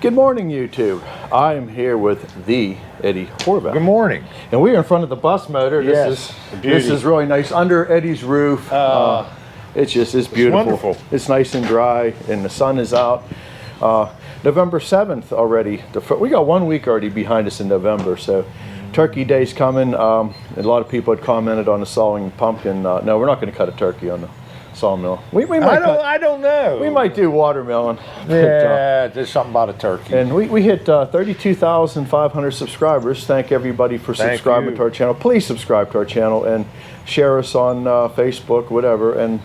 Good morning, YouTube. I am here with the Eddie Horvath. Good morning. And we are in front of the bus motor. Yes, this is really nice under Eddie's roof. It's beautiful. It's wonderful. It's nice and dry, and the sun is out. November 7th already. We got 1 week already behind us in November, so Turkey Day's coming. A lot of people had commented on the sawing pumpkin. No, we're not going to cut a turkey on the Sawmill. We might I don't know. We might do watermelon. Yeah, there's something about a turkey. And we hit 32,500 subscribers. Thank everybody for subscribing to our channel. Please subscribe to our channel and share us on Facebook, whatever. And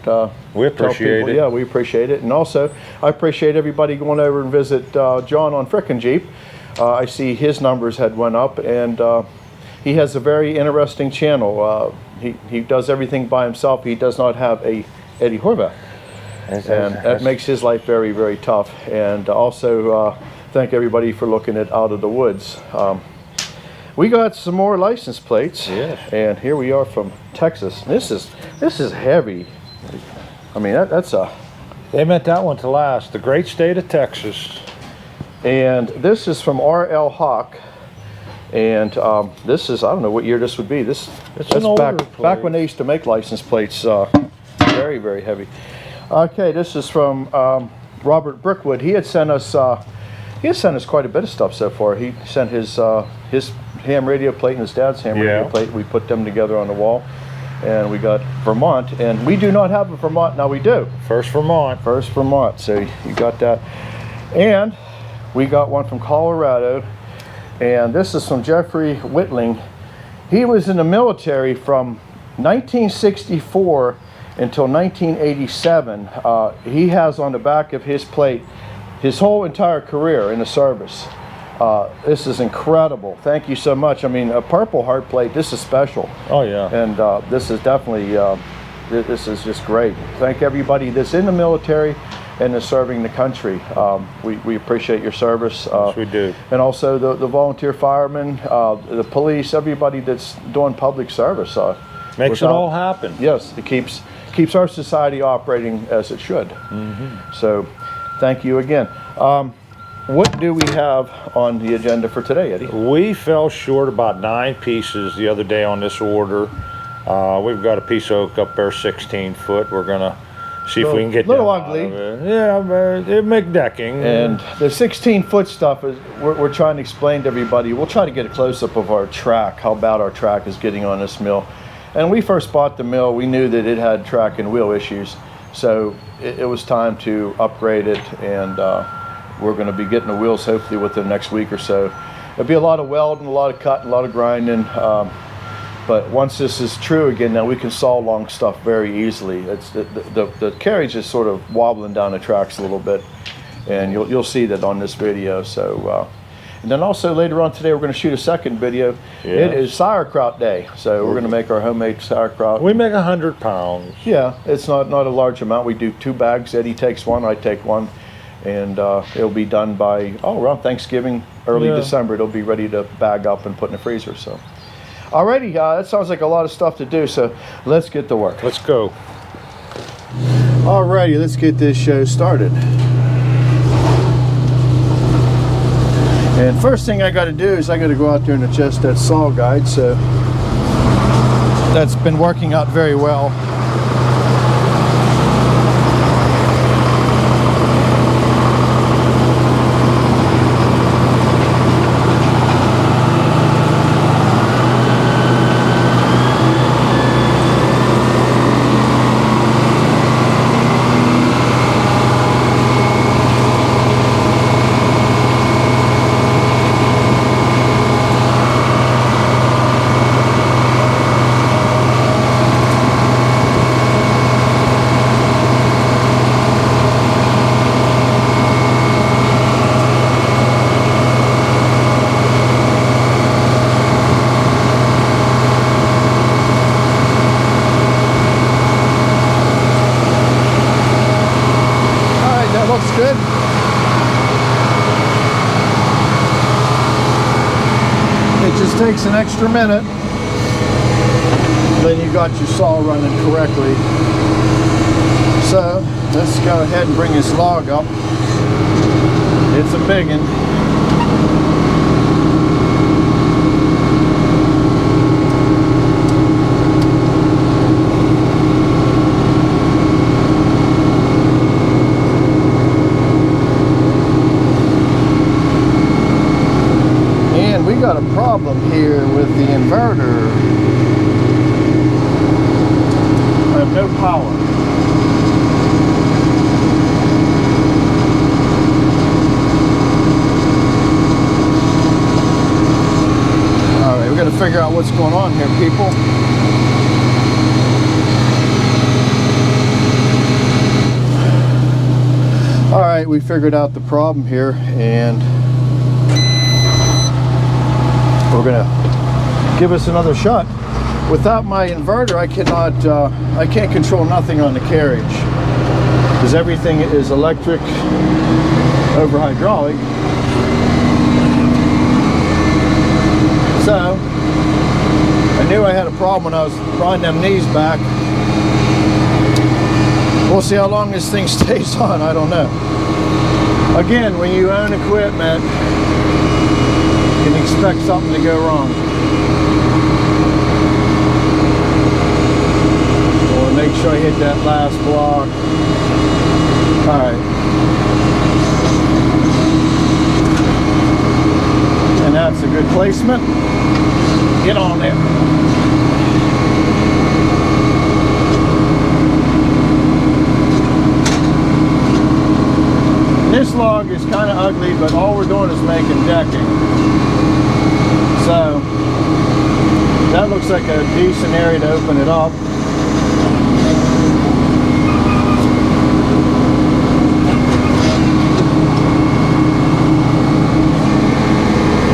we appreciate it. Yeah, we appreciate it. And also, I appreciate everybody going over and visit John on Frickin' Jeep. I see his numbers had went up, and he has a very interesting channel. He does everything by himself. He does not have a Eddie Horvath, and that makes his life very, very tough. And also thank everybody for looking at Out of the Woods. We got some more license plates, and here we are from Texas. This is heavy. I mean, that's a... They meant that one to last. The great state of Texas. And this is from R.L. Hawk. And this is, I don't know what year this would be. That's back when they used to make license plates. Very, very heavy. Okay, this is from Robert Brickwood. He had sent us quite a bit of stuff so far. He sent his ham radio plate and his dad's ham radio plate. We put them together on the wall, and we got Vermont. And we do not have a Vermont. Now we do. First Vermont. First Vermont. So you got that. And we got one from Colorado. And this is from Jeffrey Whitling. He was in the military from 1964 until 1987. He has on the back of his plate his whole entire career in the service. This is incredible. Thank you so much. I mean, a Purple Heart plate, this is special. Oh yeah. And this is definitely, this is just great. Thank everybody that's in the military and is serving the country. We appreciate your service. Yes, we do. And also the volunteer firemen, the police, everybody that's doing public service. Makes it all happen. Yes, it keeps our society operating as it should. So thank you again. What do we have on the agenda for today, Eddie? We fell short about 9 pieces the other day on this order. We've got a piece of oak up there, 16 foot. We're gonna see if we can get that. Little ugly. Yeah, but it make decking. And the 16-foot stuff is we're trying to explain to everybody. We'll try to get a close-up of our track, how bad our track is getting on this mill. And when we first bought the mill, we knew that it had track and wheel issues. So it was time to upgrade it, and we're going to be getting the wheels hopefully within the next week or so. It'll be a lot of welding, a lot of cutting, a lot of grinding. But once this is true again, now we can saw long stuff very easily. It's the carriage is sort of wobbling down the tracks a little bit, and you'll see that on this video. So. And then also later on today, we're going to shoot a second video. It is sauerkraut day, so we're going to make our homemade sauerkraut. We make 100 pounds. Yeah, it's not a large amount. We do 2 bags. Eddie takes one, I take one, and it'll be done by around Thanksgiving, early December. It'll be ready to bag up and put in the freezer. So, alrighty, that sounds like a lot of stuff to do. So let's get to work. Let's go. Alrighty, let's get this show started. And first thing I got to do is I got to go out there and adjust that saw guide. So that's been working out very well. Good. It just takes an extra minute. Then you got your saw running correctly. So let's go ahead and bring this log up. It's a big one. power. Alright, we got to figure out what's going on here, people. Alright, we figured out the problem here, and we're going to give us another shot. Without my inverter, I can't control nothing on the carriage, because everything is electric over hydraulic. So, I knew I had a problem when I was riding them knees back. We'll see how long this thing stays on, I don't know. Again, when you own equipment, you can expect something to go wrong. We'll make sure I hit that last block. Alright. And that's a good placement. Get on there. This log is kind of ugly, but all we're doing is making decking. So that looks like a decent area to open it up.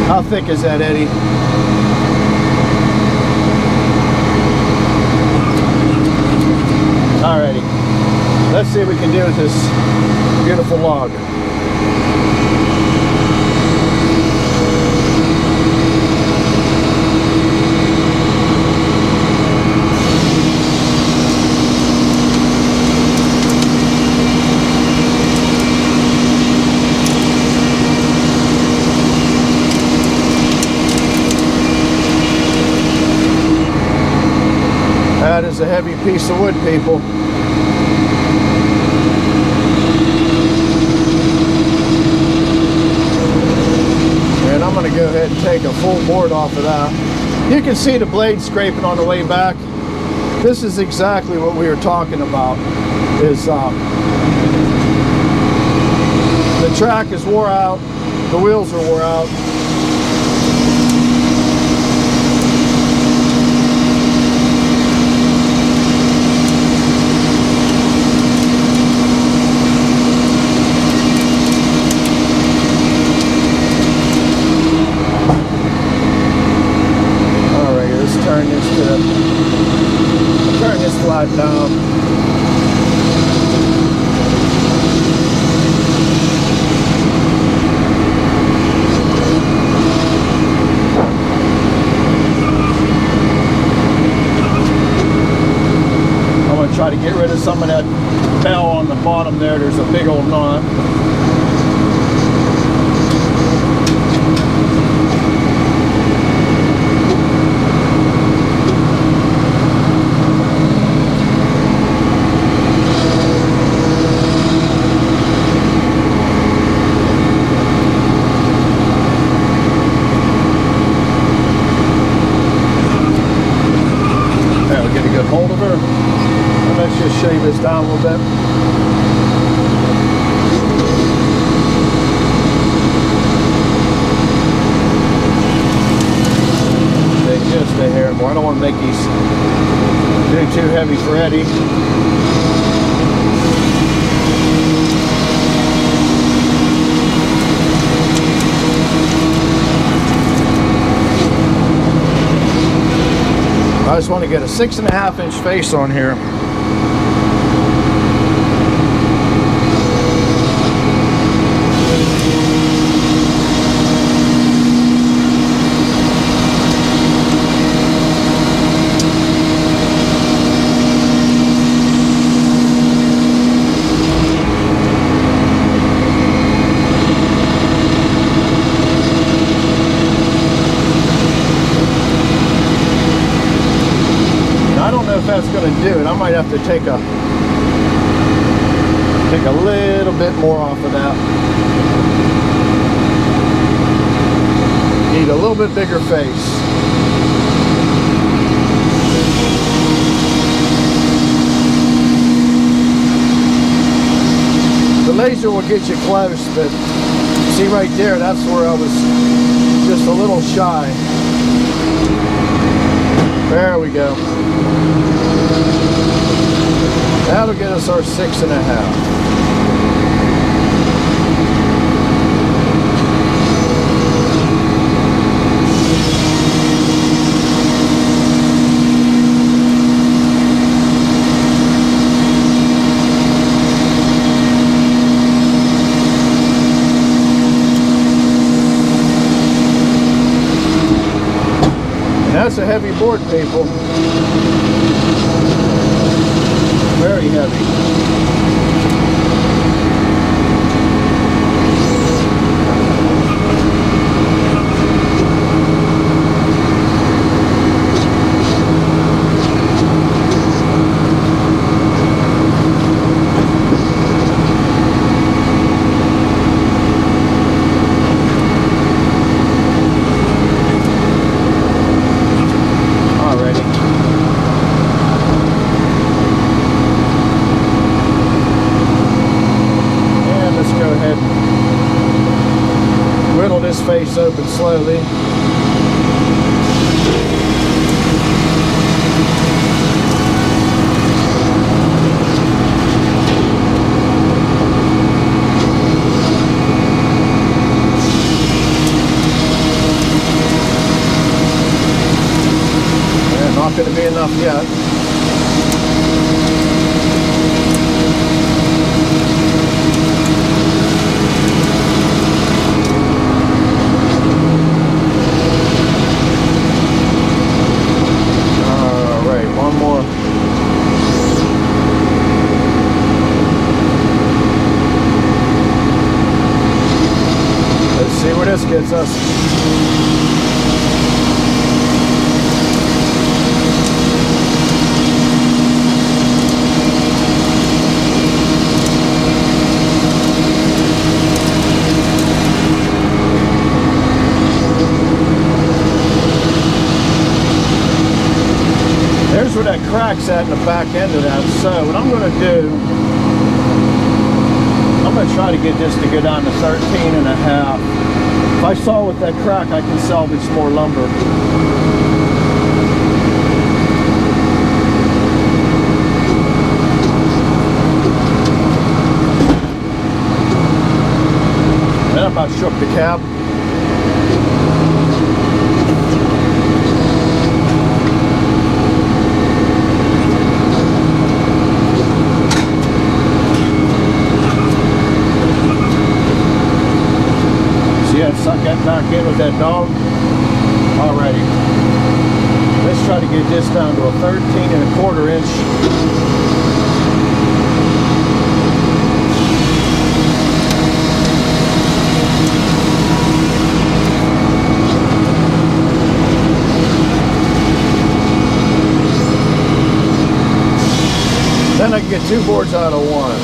How thick is that, Eddie? Alrighty. Let's see what we can do with this beautiful log. That is a heavy piece of wood, people. And I'm going to go ahead and take a full board off of that. You can see the blade scraping on the way back. This is exactly what we were talking about. Is the track is wore out, the wheels are wore out. Turn this flat down. I'm going to try to get rid of some of that bell on the bottom there. There's a big old knot. Hold of her, and let's just shave this down a little bit. They just a hair more. I don't want to make these too heavy for Eddie. I just want to get a 6.5 inch face on here. That's going to do it. I might have to take a little bit more off of that. Need a little bit bigger face. laser will get you close, but see right there, that's where I was just a little shy. There we go. That'll get us our 6.5. That's a heavy board, people. Very heavy. Face open slowly. Yeah, not going to be enough yet. This gets us. There's where that crack's at in the back end of that. So what I'm going to do, I'm going to try to get this to go down to 13.5. If I saw with that crack, I can salvage more lumber. Then I about shook the cab. Suck that back in with that dog. Alrighty. Let's try to get this down to a 13.25 inch. Then I can get 2 boards out of 1.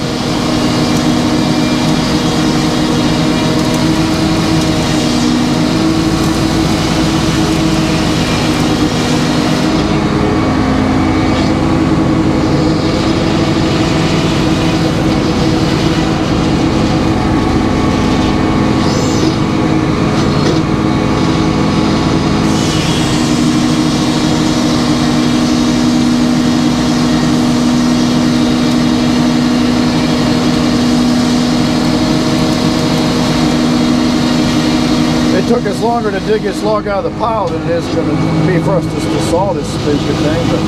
Took us longer to dig this log out of the pile than it is going to be for us to saw this stupid thing. But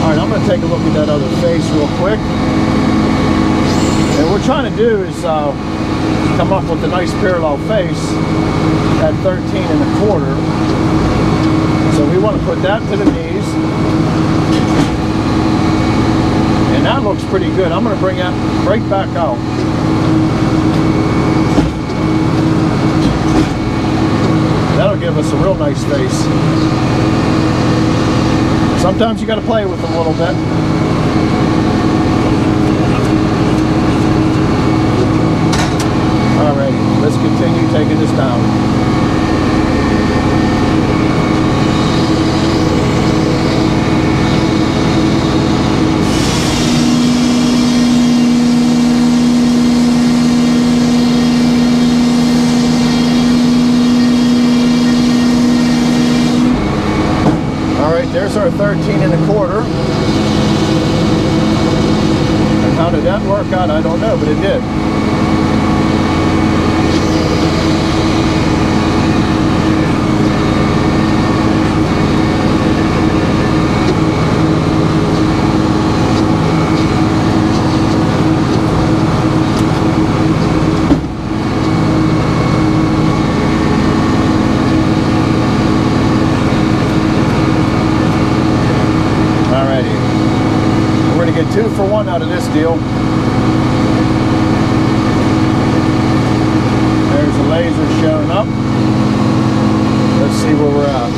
all right, I'm going to take a look at that other face real quick. And what we're trying to do is come up with a nice parallel face at 13.25. So we want to put that to the knees, and that looks pretty good. I'm going to bring that right back out. That'll give us a real nice face. Sometimes you got to play with them a little bit. Alrighty, let's continue taking this down. Did that work out? I don't know, but it did. Get 2 for 1 out of this deal. There's a laser showing up. Let's see where we're at.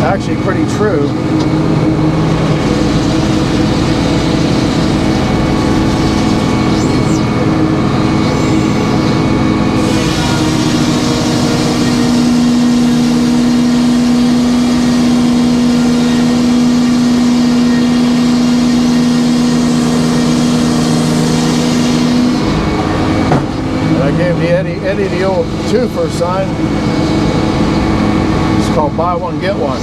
Actually pretty true. Eddie the old twofer sign. It's called buy one get one.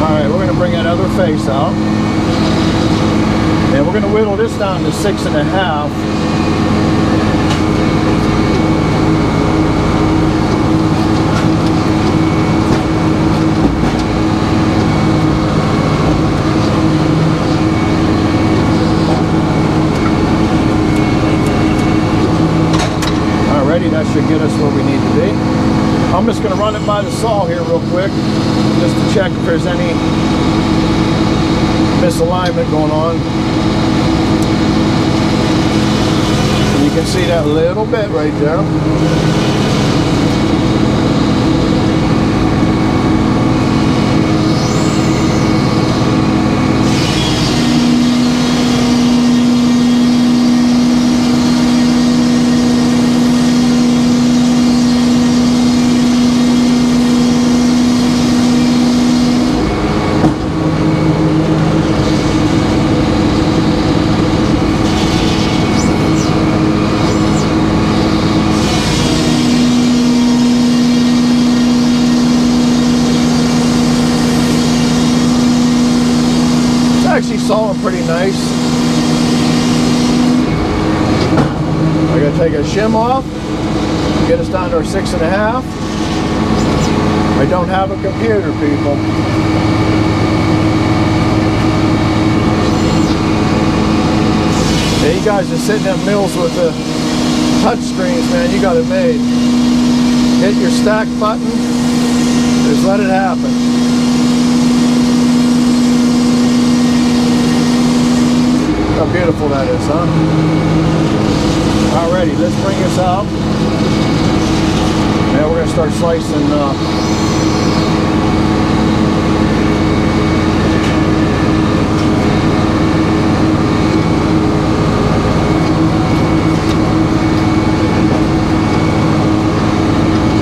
Alright, we're going to bring that other face out. And we're going to whittle this down to 6.5. Alrighty, that should get us where we need to be. I'm just going to run it by the saw here real quick, just to check if there's any misalignment going on. And you can see that little bit right there. Actually sawing pretty nice. I gotta take a shim off, get us down to our 6.5. I don't have a computer, people. Yeah, you guys are sitting at mills with the touch screens, man. You got it made. Hit your stack button, just let it happen. How beautiful that is, huh? Alrighty, let's bring this out. Now we're going to start slicing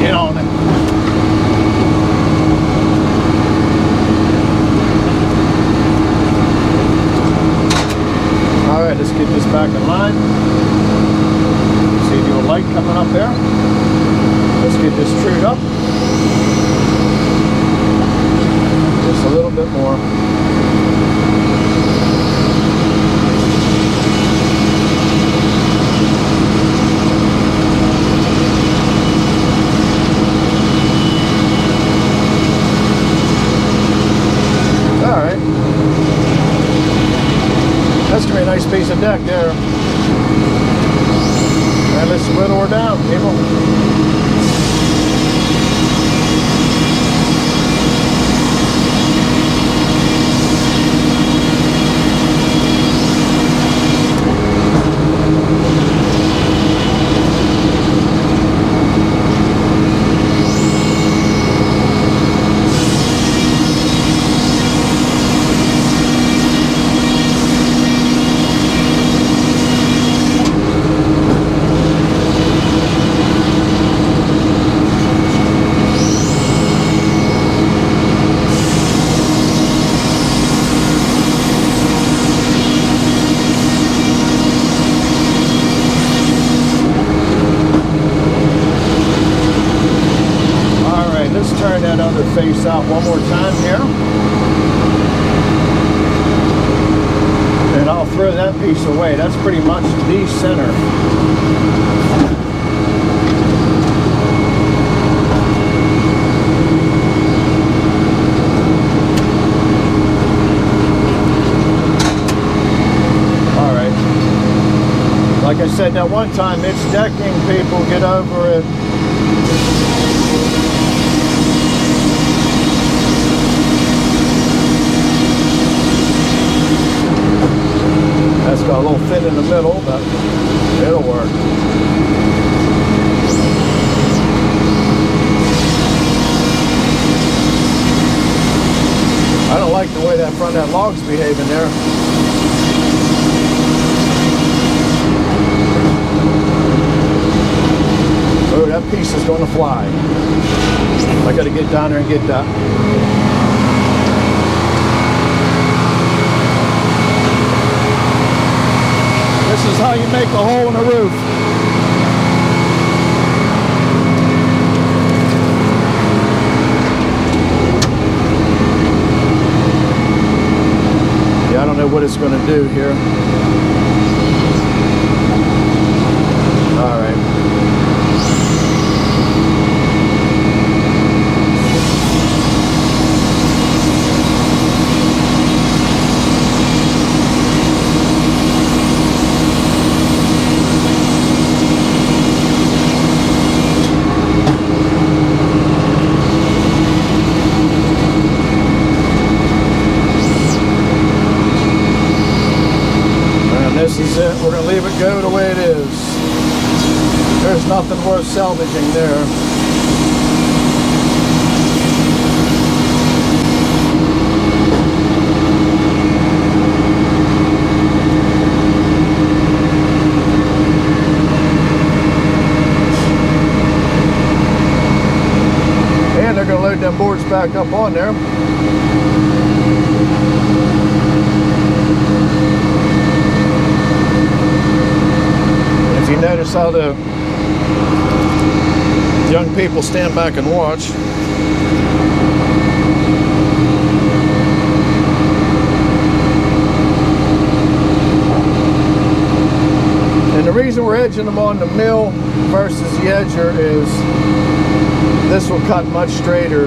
get on it. Alright, let's get this back in line. See the old light coming up there. Let's get this trued up. Just a little bit more. Alright. That's going to be a nice piece of deck there. And let's whittle her down, people. this out one more time here. And I'll throw that piece away. That's pretty much the center. Like I said that one time, it's decking, people, get over it. That's got a little thin in the middle, but it'll work. I don't like the way that front end log's behaving there. Oh, that piece is going to fly. I got to get down there and get that. This is how you make a hole in the roof. Yeah, I don't know what it's going to do here. All right. This is it. We're going to leave it go the way it is. There's nothing worth salvaging there. And they're going to load them boards back up on there. You notice how the young people stand back and watch. And the reason we're edging them on the mill versus the edger is this will cut much straighter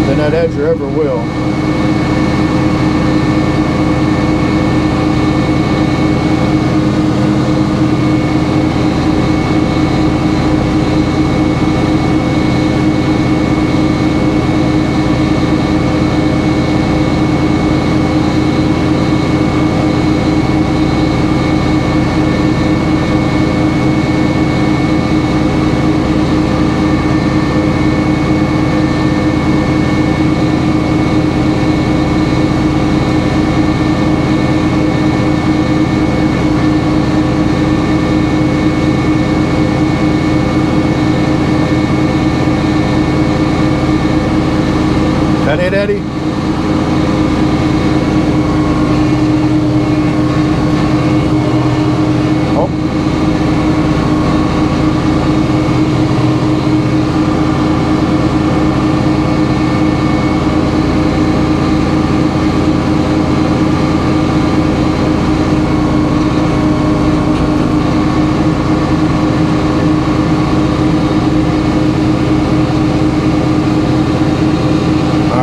than that edger ever will. That it, Eddie? Oh.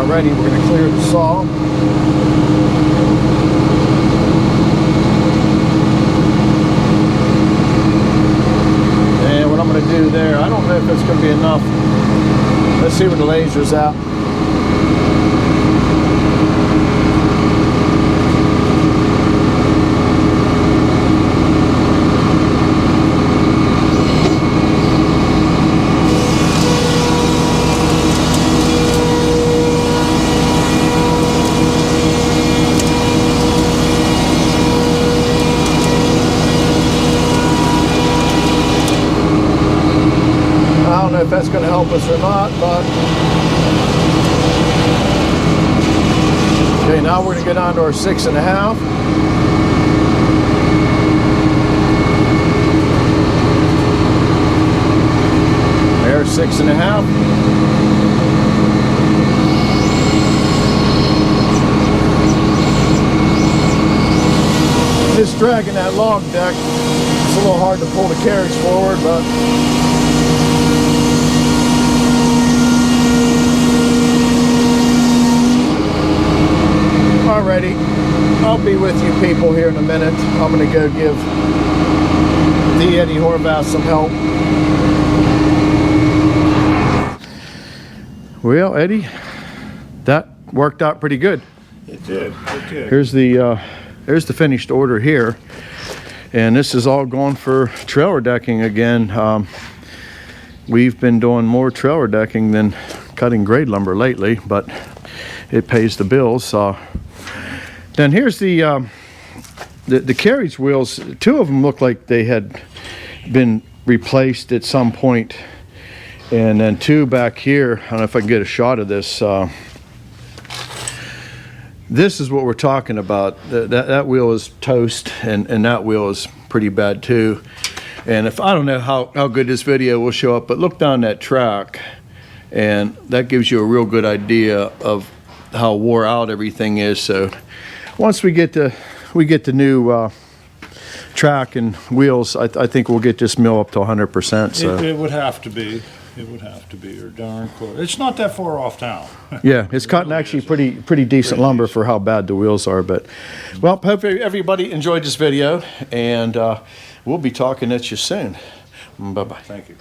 Alrighty, we're going to clear the saw. And what I'm going to do there, I don't know if it's going to be enough. Let's see where the laser's at. I don't know if that's going to help us or not, but okay, now we're going to get on to our 6.5. There's 6.5. just dragging that log deck. It's a little hard to pull the carriage forward, but alrighty, I'll be with you people here in a minute. I'm gonna go give the Eddie Horvath some help. Well, Eddie, that worked out pretty good. It did. It did. Here's the finished order here, and this is all going for trailer decking again. We've been doing more trailer decking than cutting grade lumber lately, but it pays the bills. Then here's the carriage wheels. Two of them look like they had been replaced at some point, and then two back here. I don't know if I can get a shot of this. This is what we're talking about. That wheel is toast, and that wheel is pretty bad too. And if I don't know how good this video will show up, but look down that track, and that gives you a real good idea of how wore out everything is. So once we get the new track and wheels, I think we'll get this mill up to 100%. So It would have to be. It would have to be, or darn close. It's not that far off town. yeah, it's cutting actually pretty decent lumber for how bad the wheels are. But well, hope everybody enjoyed this video, and we'll be talking at you soon. Bye bye. Thank you.